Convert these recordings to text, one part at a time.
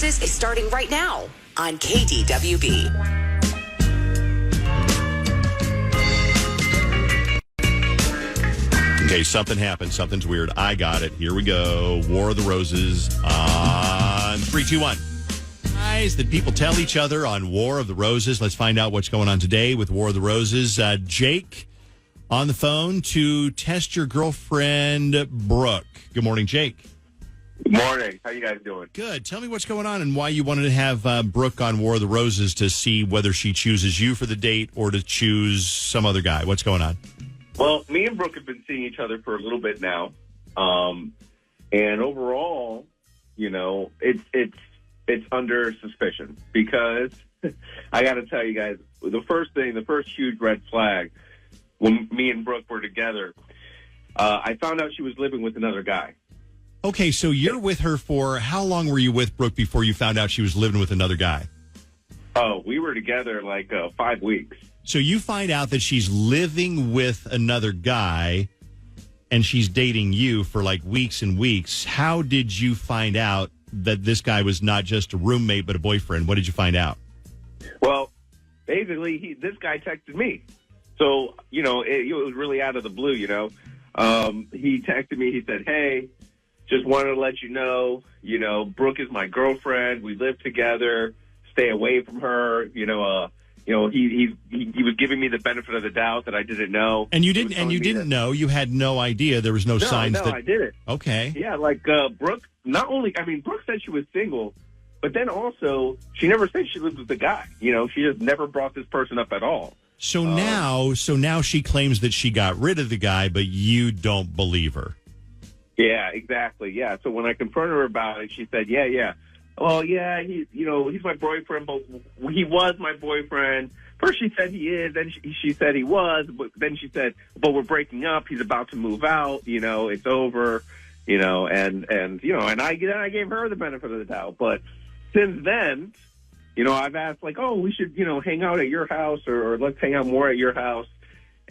Roses is starting right now on KDWB. Okay, something happened. Something's weird. I got it. Here we go. War of the Roses on 3, 2, 1. Lies that people tell each other on War of the Roses. Let's find out what's going on today with War of the Roses. Jake on the phone to test your girlfriend, Brooke. Good morning, Jake. Good morning. How you guys doing? Good. Tell me what's going on and why you wanted to have Brooke on War of the Roses to see whether she chooses you for the date or to choose some other guy. What's going on? Well, me and Brooke have been seeing each other for a little bit now, and overall, you know, it's under suspicion because I got to tell you guys, the first huge red flag when me and Brooke were together, I found out she was living with another guy. Okay, so you're with her for how long were you with Brooke before you found out she was living with another guy? Oh, we were together like 5 weeks. So you find out that she's living with another guy and she's dating you for like weeks and weeks. How did you find out that this guy was not just a roommate but a boyfriend? What did you find out? Well, basically, this guy texted me. So, you know, it was really out of the blue, you know. He texted me. He said, hey, just wanted to let you know, Brooke is my girlfriend. We live together. Stay away from her, he was giving me the benefit of the doubt that I didn't know. And you didn't know. You had no idea. There was no signs that. No, I didn't. Okay. Yeah, like Brooke. Brooke said she was single, but then also she never said she lived with the guy. You know, she just never brought this person up at all. So now she claims that she got rid of the guy, but you don't believe her. Yeah, exactly. Yeah. So when I confronted her about it, she said, yeah. Well, yeah, he's my boyfriend, but he was my boyfriend. First she said he is, then she said he was, but then she said, but we're breaking up. He's about to move out. It's over. And I gave her the benefit of the doubt. But since then, I've asked like, oh, we should, hang out at your house or let's hang out more at your house.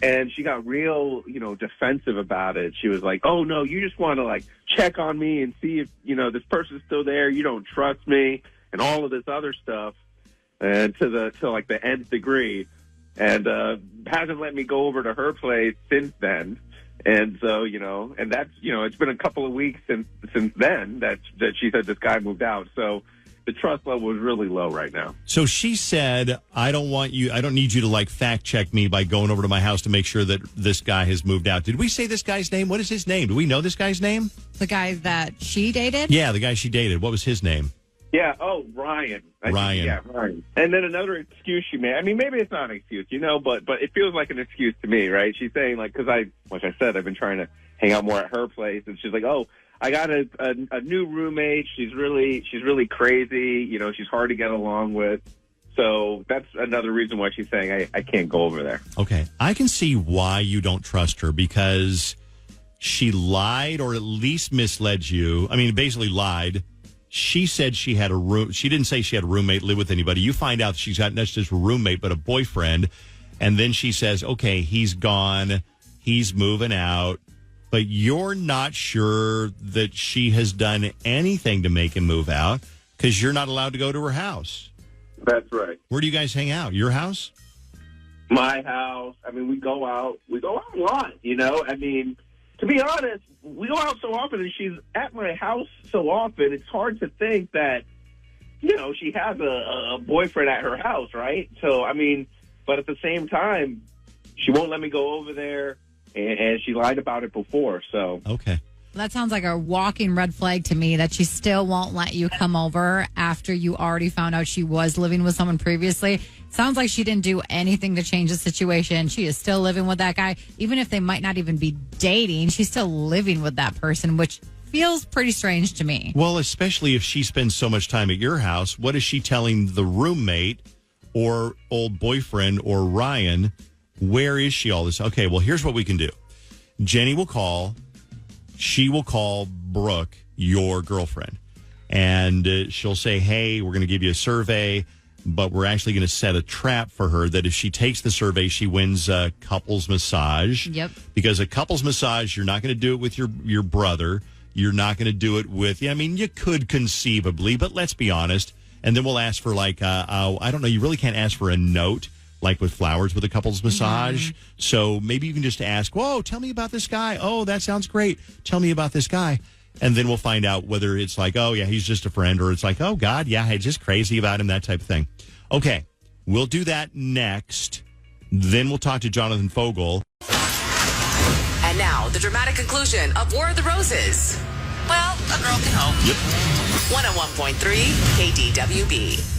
And she got real, defensive about it. She was like, oh, no, you just want to, like, check on me and see if, this person's still there. You don't trust me and all of this other stuff. And to the nth degree. And hasn't let me go over to her place since then. And so, and that's, it's been a couple of weeks since then that she said this guy moved out. So the trust level is really low right now. So she said, I don't need you to like fact check me by going over to my house to make sure that this guy has moved out. Did we say this guy's name? What is his name? Do we know this guy's name? The guy that she dated? Yeah, the guy she dated. What was his name? Yeah. Oh, Ryan. Ryan. And then another excuse she made. I mean, maybe it's not an excuse, but it feels like an excuse to me, right? She's saying like, cause like I said, I've been trying to hang out more at her place and she's like, oh, I got a new roommate. She's really crazy. She's hard to get along with. So that's another reason why she's saying I can't go over there. Okay. I can see why you don't trust her because she lied or at least misled you. I mean, basically lied. She said she had a room. She didn't say she had a roommate, live with anybody. You find out she's got not just a roommate, but a boyfriend. And then she says, okay, he's gone. He's moving out. But you're not sure that she has done anything to make him move out because you're not allowed to go to her house. That's right. Where do you guys hang out? Your house? My house. I mean, we go out a lot, I mean, to be honest, we go out so often and she's at my house so often, it's hard to think that, she has a boyfriend at her house, right? So, I mean, but at the same time, she won't let me go over there. And she lied about it before, so. Okay. That sounds like a walking red flag to me that she still won't let you come over after you already found out she was living with someone previously. Sounds like she didn't do anything to change the situation. She is still living with that guy. Even if they might not even be dating, she's still living with that person, which feels pretty strange to me. Well, especially if she spends so much time at your house, what is she telling the roommate or old boyfriend or Ryan? Where is she all this? Okay, well, here's what we can do. Jenny will call. She will call Brooke, your girlfriend. And she'll say, hey, we're going to give you a survey, but we're actually going to set a trap for her that if she takes the survey, she wins a couples massage. Yep. Because a couples massage, you're not going to do it with your brother. You're not going to do it with, I mean, you could conceivably, but let's be honest. And then we'll ask for I don't know, you really can't ask for a note like with flowers with a couple's massage. So maybe you can just ask, whoa, tell me about this guy. Oh, that sounds great. Tell me about this guy. And then we'll find out whether it's like, oh, yeah, he's just a friend, or it's like, oh, God, yeah, I'm just crazy about him, that type of thing. Okay, we'll do that next. Then we'll talk to Jonathan Fogel. And now, the dramatic conclusion of War of the Roses. Well, a girl can hope. Yep. 101.3 KDWB.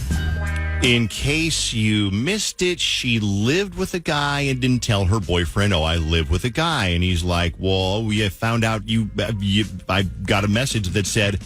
In case you missed it, she lived with a guy and didn't tell her boyfriend, oh, I live with a guy. And he's like, well, we found out I got a message that said,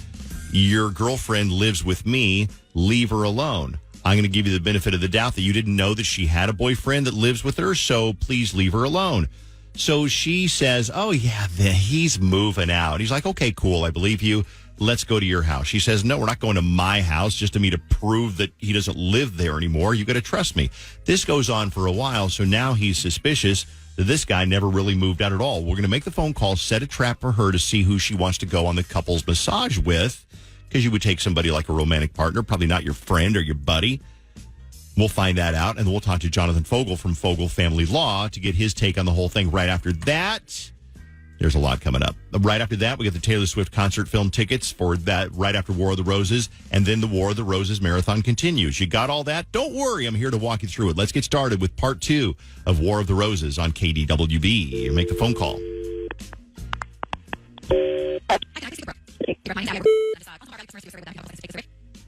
your girlfriend lives with me. Leave her alone. I'm going to give you the benefit of the doubt that you didn't know that she had a boyfriend that lives with her, so please leave her alone. So she says, oh, yeah, he's moving out. He's like, okay, cool, I believe you. Let's go to your house. She says, no, we're not going to my house just to me to prove that he doesn't live there anymore. You got to trust me. This goes on for a while, so now he's suspicious that this guy never really moved out at all. We're going to make the phone call, set a trap for her to see who she wants to go on the couple's massage with, because you would take somebody like a romantic partner, probably not your friend or your buddy. We'll find that out, and we'll talk to Jonathan Fogel from Fogel Family Law to get his take on the whole thing. Right after that, there's a lot coming up. Right after that, we get the Taylor Swift concert film tickets for that right after War of the Roses, and then the War of the Roses marathon continues. You got all that? Don't worry, I'm here to walk you through it. Let's get started with part 2 of War of the Roses on KDWB. Make the phone call.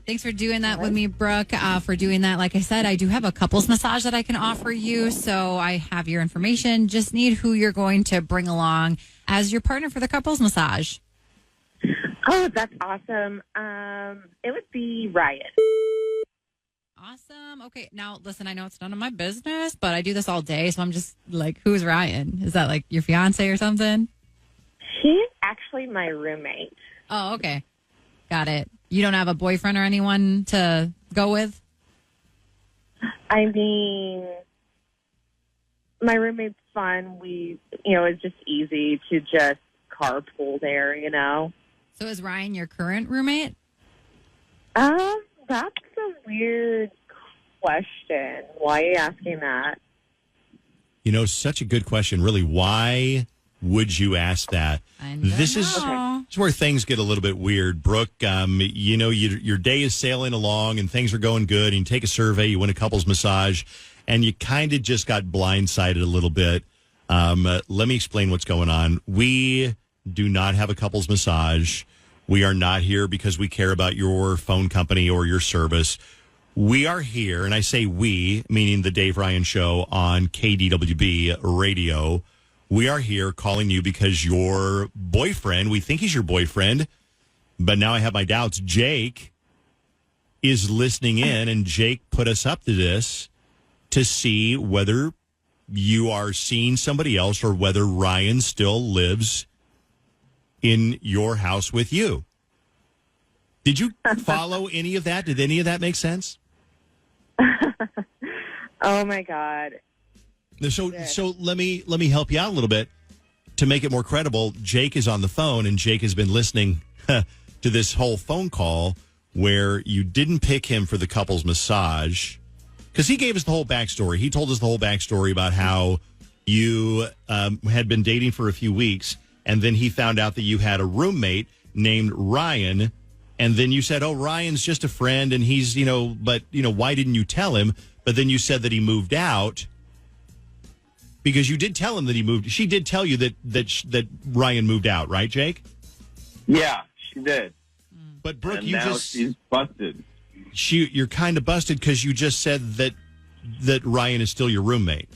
Thanks for doing that with me, Brooke. For doing that, like I said, I do have a couples massage that I can offer you. So I have your information. Just need who you're going to bring along as your partner for the couples massage. Oh, that's awesome. It would be Ryan. Awesome. Okay. Now, listen, I know it's none of my business, but I do this all day. So I'm just like, who's Ryan? Is that like your fiance or something? He's actually my roommate. Oh, okay. Got it. You don't have a boyfriend or anyone to go with? I mean, my roommate's fun. It's just easy to just carpool there, So is Ryan your current roommate? That's a weird question. Why are you asking that? Such a good question. Really, why would you ask that? This is where things get a little bit weird. Brooke, your day is sailing along and things are going good. And you take a survey, you win a couples massage, and you kind of just got blindsided a little bit. Let me explain what's going on. We do not have a couples massage. We are not here because we care about your phone company or your service. We are here, and I say we, meaning the Dave Ryan Show on KDWB radio. We are here calling you because your boyfriend, we think he's your boyfriend, but now I have my doubts. Jake is listening in, and Jake put us up to this to see whether you are seeing somebody else or whether Ryan still lives in your house with you. Did you follow any of that? Did any of that make sense? Oh, my God. So let me help you out a little bit to make it more credible. Jake is on the phone, and Jake has been listening to this whole phone call where you didn't pick him for the couple's massage because he gave us the whole backstory. He told us the whole backstory about how you had been dating for a few weeks, and then he found out that you had a roommate named Ryan, and then you said, oh, Ryan's just a friend, and he's, but, why didn't you tell him? But then you said that he moved out. Because you did tell him that he moved. She did tell you that Ryan moved out, right, Jake? Yeah, she did. But Brooke, and now she's busted. You're kind of busted because you just said that Ryan is still your roommate.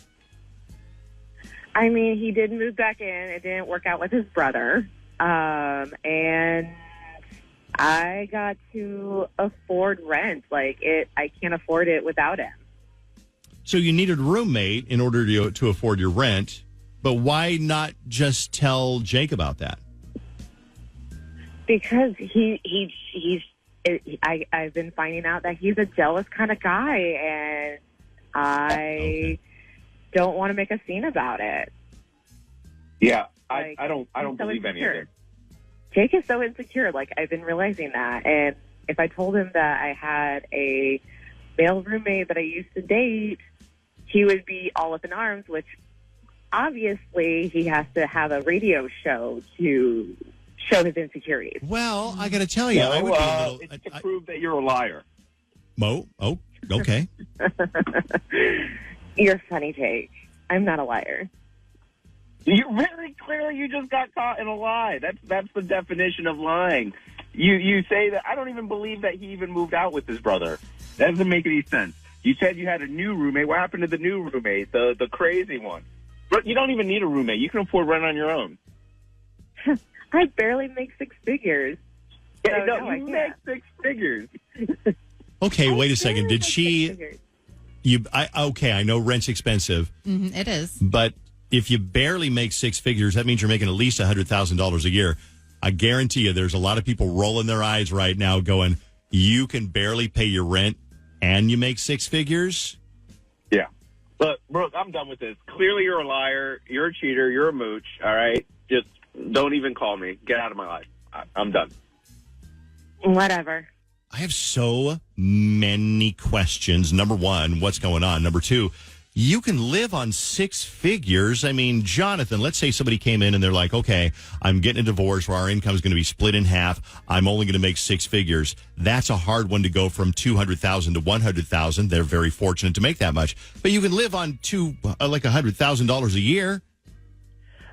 I mean, he did move back in. It didn't work out with his brother, and I got to afford rent. I can't afford it without him. So you needed a roommate in order to afford your rent, but why not just tell Jake about that? Because I've been finding out that he's a jealous kind of guy, and I don't want to make a scene about it. Yeah, I don't believe any of it. Jake is so insecure. Like, I've been realizing that. And if I told him that I had a male roommate that I used to date, he would be all up in arms, which obviously he has to have a radio show to show his insecurities. Well, I got to tell you, I would be a little. It's to prove that you're a liar. Mo? Oh, okay. You're funny, Jake. I'm not a liar. You very clearly you just got caught in a lie. That's the definition of lying. You say that I don't even believe that he even moved out with his brother. That doesn't make any sense. You said you had a new roommate. What happened to the new roommate, the crazy one? But you don't even need a roommate. You can afford rent on your own. I barely make six figures. Yeah, So, no, no, I you can't. make six figures. Okay, wait a second. Barely Did make she? six figures. Okay, I know rent's expensive, It is. but if you barely make six figures, that means you're making at least $100,000 a year. I guarantee you, there's a lot of people rolling their eyes right now, going, "You can barely pay your rent, and you make six figures." Yeah. But, Brooke, I'm done with this. Clearly you're a liar. You're a cheater. You're a mooch. All right? Just don't even call me. Get out of my life. I'm done. Whatever. I have so many questions. Number one, what's going on? Number two, you can live on six figures. I mean, Jonathan, let's say somebody came in and they're like, okay, I'm getting a divorce where our income is going to be split in half. I'm only going to make six figures. That's a hard one to go from $200,000 to $100,000. They're very fortunate to make that much. But you can live on like $100,000 a year.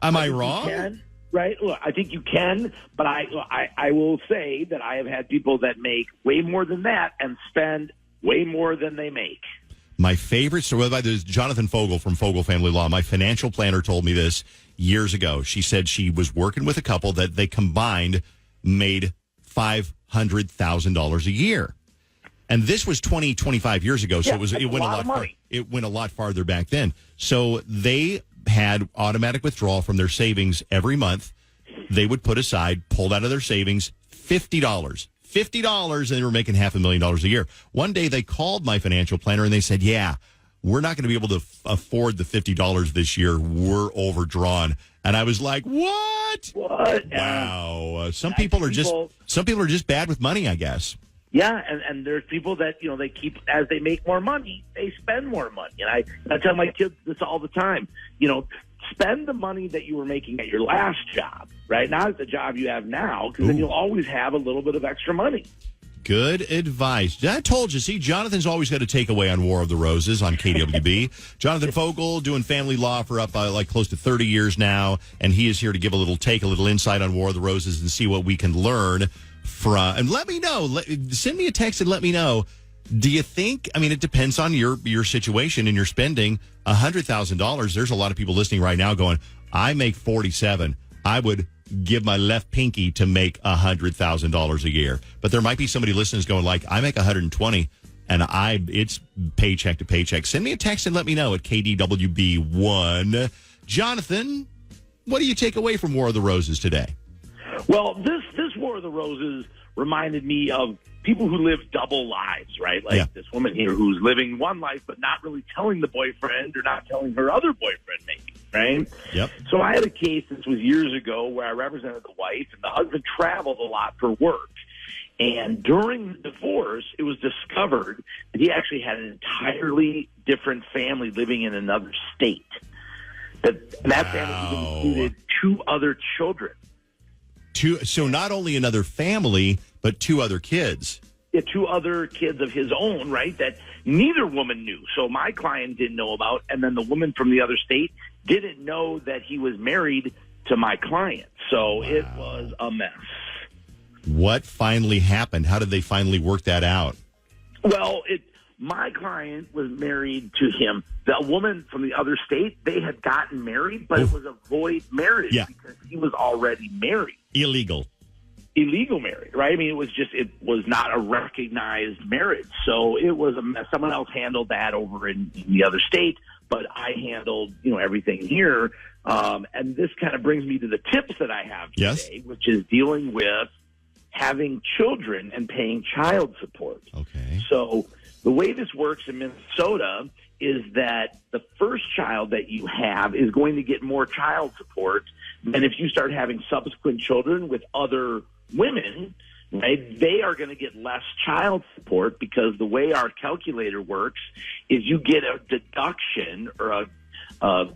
Am I wrong? Can, right? Look, I think you can, but I will say that I have had people that make way more than that and spend way more than they make. My favorite story, by the way, is Jonathan Fogel from Fogel Family Law. My financial planner told me this years ago. She said she was working with a couple that they combined made $500,000 a year. And this was 25 years ago, so Yeah, it went a lot farther back then. So they had automatic withdrawal from their savings every month. They would put aside, pulled out of their savings, $50. $50, and they were making $500,000 a year. One day they called my financial planner and they said, yeah, we're not going to be able to afford the $50 this year. We're overdrawn. And I was like, what? What? Wow. Some people are just bad with money, I guess. Yeah, and there's people that, they keep, as they make more money, they spend more money. And I tell my kids this all the time. Spend the money that you were making at your last job, right? Not at the job you have now, because then you'll always have a little bit of extra money. Good advice. I told you. See, Jonathan's always got a takeaway on War of the Roses on KWB. Jonathan Fogel doing family law for up like close to 30 years now, and he is here to give a little insight on War of the Roses and see what we can learn from. And let me know. Send me a text and let me know. Do you think? I mean, it depends on your situation and your spending. $100,000. There's a lot of people listening right now going, I make 47. I would give my left pinky to make $100,000 a year. But there might be somebody listening who's going like, I make 120 and it's paycheck to paycheck. Send me a text and let me know at KDWB1. Jonathan, what do you take away from War of the Roses today? Well, this War of the Roses reminded me of people who live double lives, right? Like this woman here who's living one life but not really telling the boyfriend or not telling her other boyfriend maybe, right? Yep. So I had a case, this was years ago, where I represented the wife, and the husband traveled a lot for work. And during the divorce, it was discovered that he actually had an entirely different family living in another state. That family included two other children. So not only another family, but two other kids. Yeah, two other kids of his own, right, that neither woman knew. So my client didn't know about, and then the woman from the other state didn't know that he was married to my client. So It was a mess. What finally happened? How did they finally work that out? Well, my client was married to him. The woman from the other state, they had gotten married, but it was a void marriage because he was already married. Illegal marriage, right? I mean, it was not a recognized marriage. So it was a mess. Someone else handled that over in the other state, but I handled, everything here. And this kind of brings me to the tips that I have today, which is dealing with having children and paying child support. Okay. So the way this works in Minnesota is that the first child that you have is going to get more child support then if you start having subsequent children with other women, right, they are going to get less child support because the way our calculator works is you get a deduction or a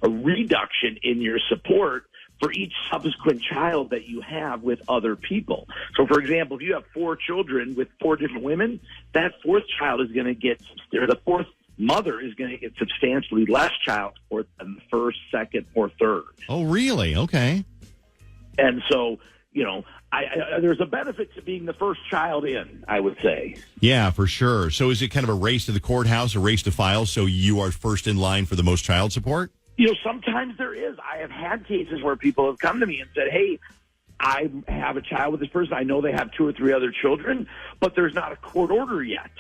reduction in your support for each subsequent child that you have with other people. So, for example, if you have 4 children with 4 different women, that fourth child is going to get, or the fourth mother is going to get substantially less child support than the first, second, or third. Oh, really? Okay. And so, there's a benefit to being the first child in, I would say. Yeah, for sure. So is it kind of a race to the courthouse, a race to file, so you are first in line for the most child support? Sometimes there is. I have had cases where people have come to me and said, hey, I have a child with this person. I know they have 2 or 3 other children, but there's not a court order yet.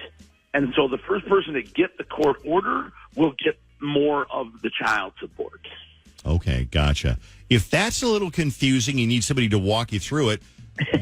And so the first person to get the court order will get more of the child support. Okay, gotcha. If that's a little confusing, you need somebody to walk you through it.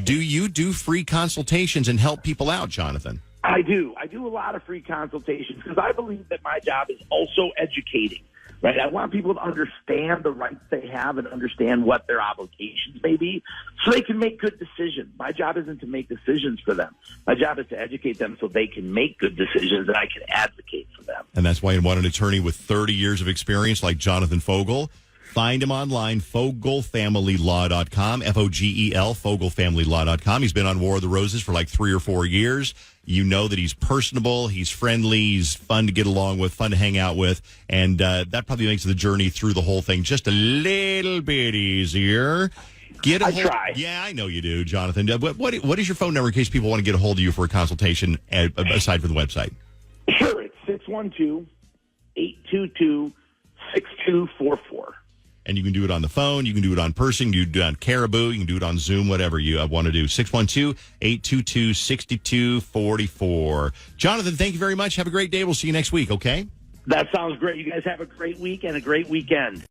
Do you do free consultations and help people out, Jonathan? I do. I do a lot of free consultations because I believe that my job is also educating. Right? I want people to understand the rights they have and understand what their obligations may be so they can make good decisions. My job isn't to make decisions for them. My job is to educate them so they can make good decisions and I can advocate for them. And that's why you want an attorney with 30 years of experience like Jonathan Fogel. Find him online, FogelFamilyLaw.com, Fogel, FogelFamilyLaw.com. He's been on War of the Roses for like 3 or 4 years. You know that he's personable, he's friendly, he's fun to get along with, fun to hang out with, and that probably makes the journey through the whole thing just a little bit easier. I try. Yeah, I know you do, Jonathan. What is your phone number in case people want to get a hold of you for a consultation aside from the website? Sure, it's 612-822-6244. And you can do it on the phone. You can do it on person. You can do it on Caribou. You can do it on Zoom, whatever you want to do. 612-822-6244. Jonathan, thank you very much. Have a great day. We'll see you next week, okay? That sounds great. You guys have a great week and a great weekend.